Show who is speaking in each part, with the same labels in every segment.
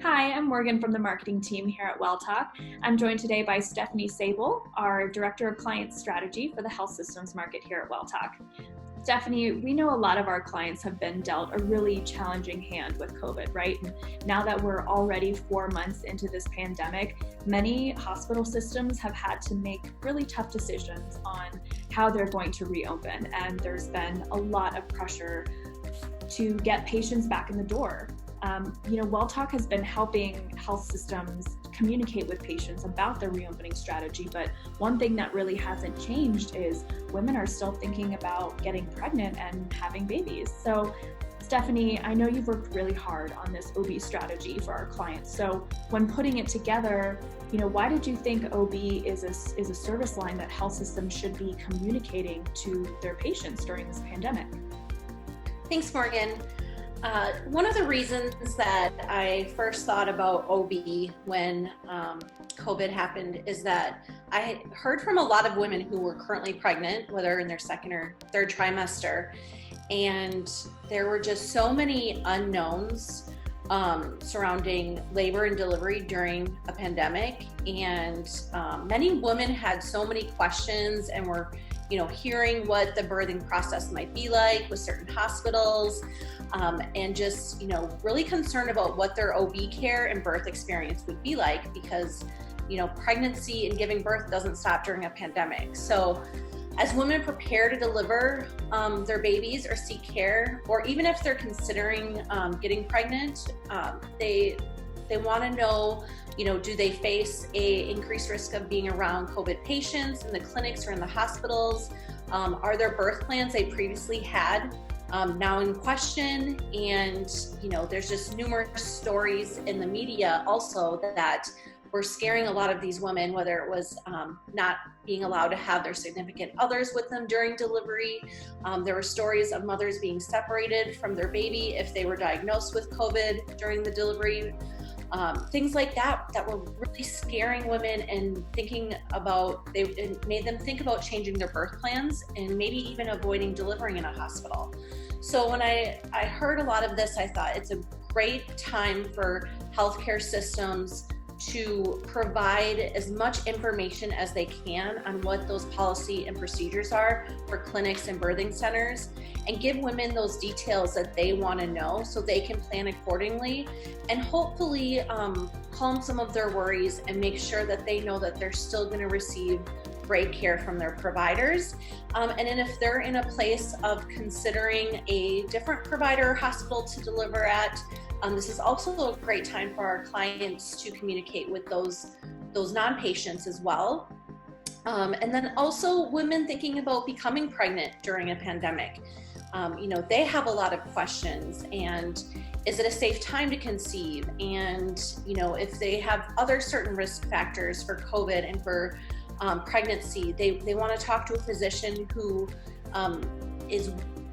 Speaker 1: Hi, I'm Morgan from the marketing team here at WellTalk. I'm joined today by Stephanie Sabel, our Director of Client Strategy for the health systems market here at WellTalk. Stephanie, we know a lot of our clients have been dealt a really challenging hand with COVID, right? And now that we're already 4 months into this pandemic, many hospital systems have had to make really tough decisions on how they're going to reopen. And there's been a lot of pressure to get patients back in the door. WellTalk has been helping health systems communicate with patients about their reopening strategy, but one thing that really hasn't changed is women are still thinking about getting pregnant and having babies. So, Stephanie, I know you've worked really hard on this OB strategy for our clients. So, when putting it together, why did you think OB is a service line that health systems should be communicating to their patients during this pandemic?
Speaker 2: Thanks, Morgan. One of the reasons that I first thought about OB when COVID happened is that I heard from a lot of women who were currently pregnant, whether in their second or third trimester, and there were just so many unknowns surrounding labor and delivery during a pandemic, and many women had so many questions and were hearing what the birthing process might be like with certain hospitals, and just, really concerned about what their OB care and birth experience would be like, because, pregnancy and giving birth doesn't stop during a pandemic. So as women prepare to deliver their babies or seek care, or even if they're considering getting pregnant, they want to know, do they face a increased risk of being around COVID patients in the clinics or in the hospitals? Are there birth plans they previously had now in question? And, there's just numerous stories in the media also that were scaring a lot of these women, whether it was not being allowed to have their significant others with them during delivery. There were stories of mothers being separated from their baby if they were diagnosed with COVID during the delivery. Things like that were really scaring women and it made them think about changing their birth plans and maybe even avoiding delivering in a hospital. So when I heard a lot of this, I thought it's a great time for healthcare systems to provide as much information as they can on what those policy and procedures are for clinics and birthing centers, and give women those details that they want to know so they can plan accordingly, and hopefully calm some of their worries and make sure that they know that they're still going to receive great care from their providers. And then if they're in a place of considering a different provider or hospital to deliver at, this is also a great time for our clients to communicate with those non-patients as well. And then also women thinking about becoming pregnant during a pandemic. They have a lot of questions, and is it a safe time to conceive? And, if they have other certain risk factors for COVID and for pregnancy, they want to talk to a physician who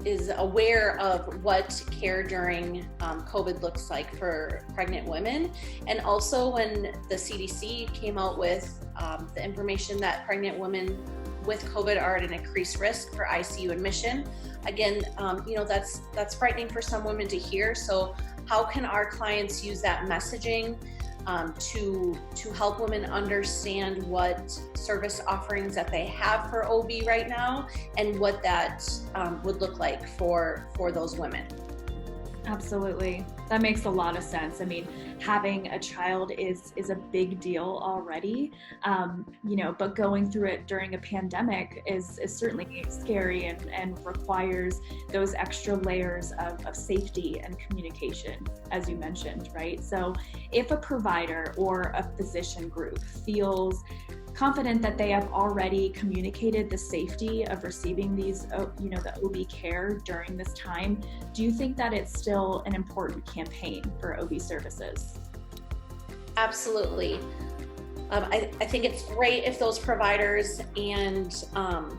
Speaker 2: is aware of what care during COVID looks like for pregnant women. And also when the CDC came out with the information that pregnant women with COVID are at an increased risk for ICU admission. Again, that's frightening for some women to hear. So how can our clients use that messaging to help women understand what service offerings that they have for OB right now, and what that would look like for those women?
Speaker 1: Absolutely. That makes a lot of sense. I mean, having a child is a big deal already, but going through it during a pandemic is certainly scary and requires those extra layers of safety and communication, as you mentioned, right? So if a provider or a physician group feels confident that they have already communicated the safety of receiving these, the OB care during this time, do you think that it's still an important campaign for OB services?
Speaker 2: Absolutely. I think it's great if those providers and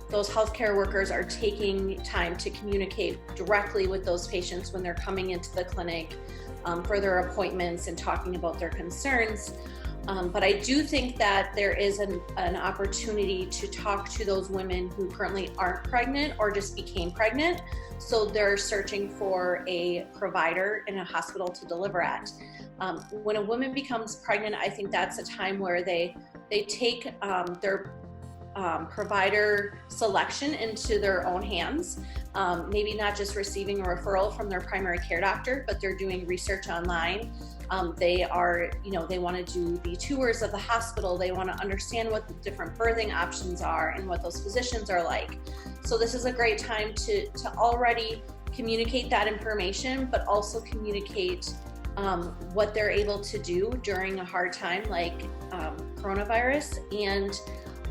Speaker 2: those healthcare workers are taking time to communicate directly with those patients when they're coming into the clinic for their appointments and talking about their concerns. But I do think that there is an opportunity to talk to those women who currently aren't pregnant or just became pregnant. So they're searching for a provider in a hospital to deliver at. When a woman becomes pregnant, I think that's a time where they take their provider selection into their own hands. Maybe not just receiving a referral from their primary care doctor, but they're doing research online. They want to do the tours of the hospital. They want to understand what the different birthing options are and what those physicians are like. So this is a great time to already communicate that information, but also communicate what they're able to do during a hard time like coronavirus, and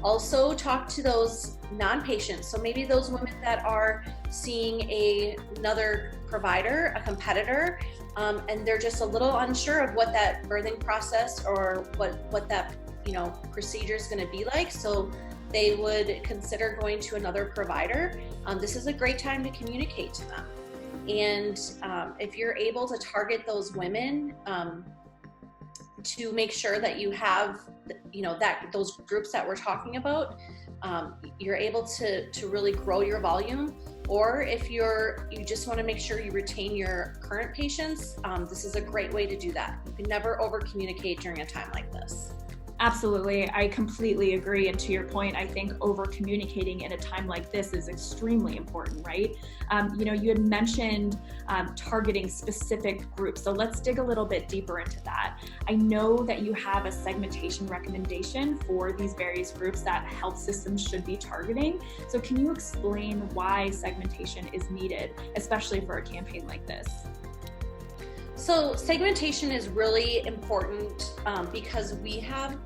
Speaker 2: also talk to those non-patients. So maybe those women that are seeing another provider, a competitor, and they're just a little unsure of what that birthing process or what that procedure is going to be like. So they would consider going to another provider. This is a great time to communicate to them. And if you're able to target those women, to make sure that you have, that those groups that we're talking about, you're able to really grow your volume. Or if you just want to make sure you retain your current patients, this is a great way to do that. You can never over communicate during a time like this.
Speaker 1: Absolutely. I completely agree. And to your point, I think over communicating in a time like this is extremely important, right? You had mentioned targeting specific groups. So let's dig a little bit deeper into that. I know that you have a segmentation recommendation for these various groups that health systems should be targeting. So can you explain why segmentation is needed, especially for a campaign like this?
Speaker 2: So segmentation is really important because we have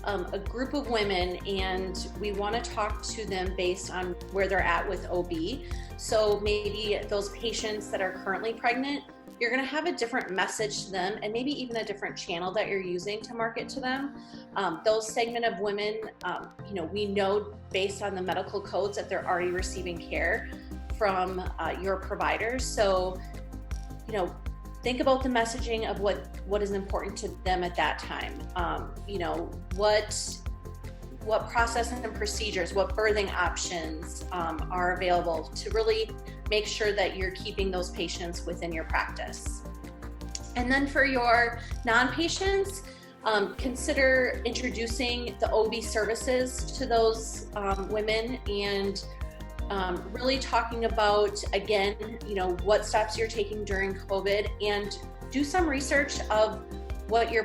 Speaker 2: a group of women and we want to talk to them based on where they're at with OB. So maybe those patients that are currently pregnant, you're going to have a different message to them and maybe even a different channel that you're using to market to them. Those segment of women, we know based on the medical codes that they're already receiving care from your providers. So, think about the messaging of what is important to them at that time. What process and procedures, what birthing options are available to really make sure that you're keeping those patients within your practice. And then for your non-patients, consider introducing the OB services to those women and really talking about, again, what steps you're taking during COVID, and do some research of what your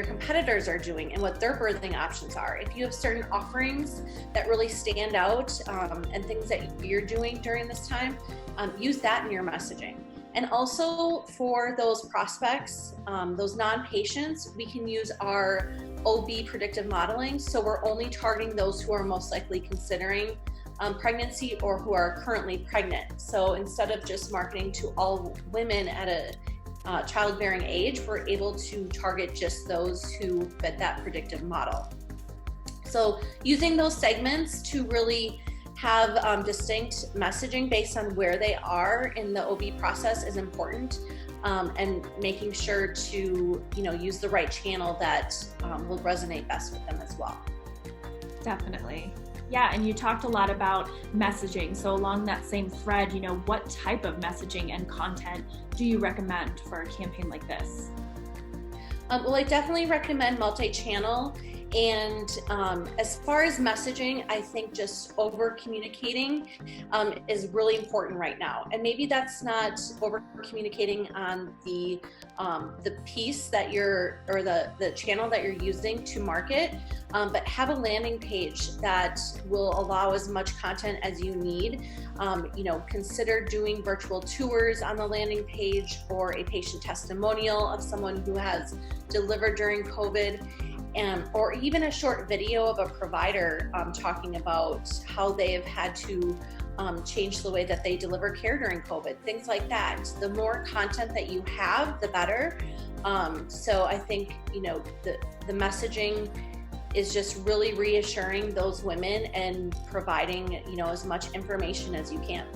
Speaker 2: competitors are doing and what their birthing options are. If you have certain offerings that really stand out and things that you're doing during this time, use that in your messaging. And also for those prospects, those non-patients, we can use our OB predictive modeling. So we're only targeting those who are most likely considering pregnancy or who are currently pregnant. So instead of just marketing to all women at a childbearing age, we're able to target just those who fit that predictive model. So using those segments to really have distinct messaging based on where they are in the OB process is important, and making sure to use the right channel that will resonate best with them as well.
Speaker 1: Definitely. Yeah, and you talked a lot about messaging. So along that same thread, what type of messaging and content do you recommend for a campaign like this?
Speaker 2: Well, I definitely recommend multi-channel. And as far as messaging, I think just over communicating is really important right now. And maybe that's not over communicating on the piece that or the channel that you're using to market, but have a landing page that will allow as much content as you need. Consider doing virtual tours on the landing page or a patient testimonial of someone who has delivered during COVID. Or even a short video of a provider talking about how they have had to change the way that they deliver care during COVID, things like that. The more content that you have, the better. So I think, the messaging is just really reassuring those women and providing, as much information as you can.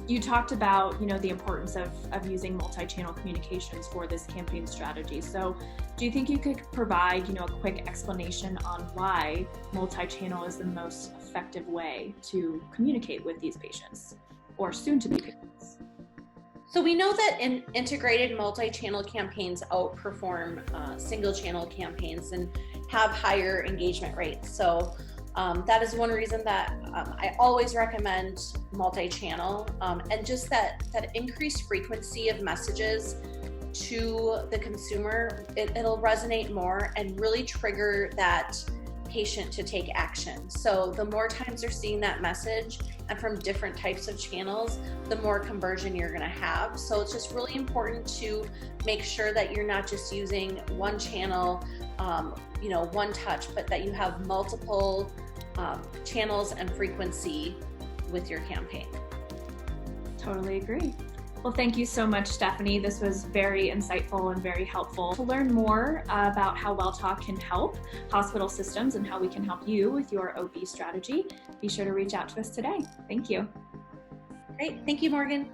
Speaker 1: You talked about, the importance of using multi-channel communications for this campaign strategy. So do you think you could provide, a quick explanation on why multi-channel is the most effective way to communicate with these patients or soon to be patients?
Speaker 2: So we know that integrated multi-channel campaigns outperform single-channel campaigns and have higher engagement rates. So that is one reason that I always recommend multi-channel, and just that increased frequency of messages to the consumer, it'll resonate more and really trigger that patient to take action. So the more times they're seeing that message and from different types of channels, the more conversion you're going to have. So it's just really important to make sure that you're not just using one channel, one touch, but that you have multiple channels and frequency with your campaign.
Speaker 1: Totally agree. Well, thank you so much, Stephanie. This was very insightful and very helpful. To learn more about how WellTalk can help hospital systems and how we can help you with your OB strategy, be sure to reach out to us today. Thank you.
Speaker 2: Great. Thank you, Morgan.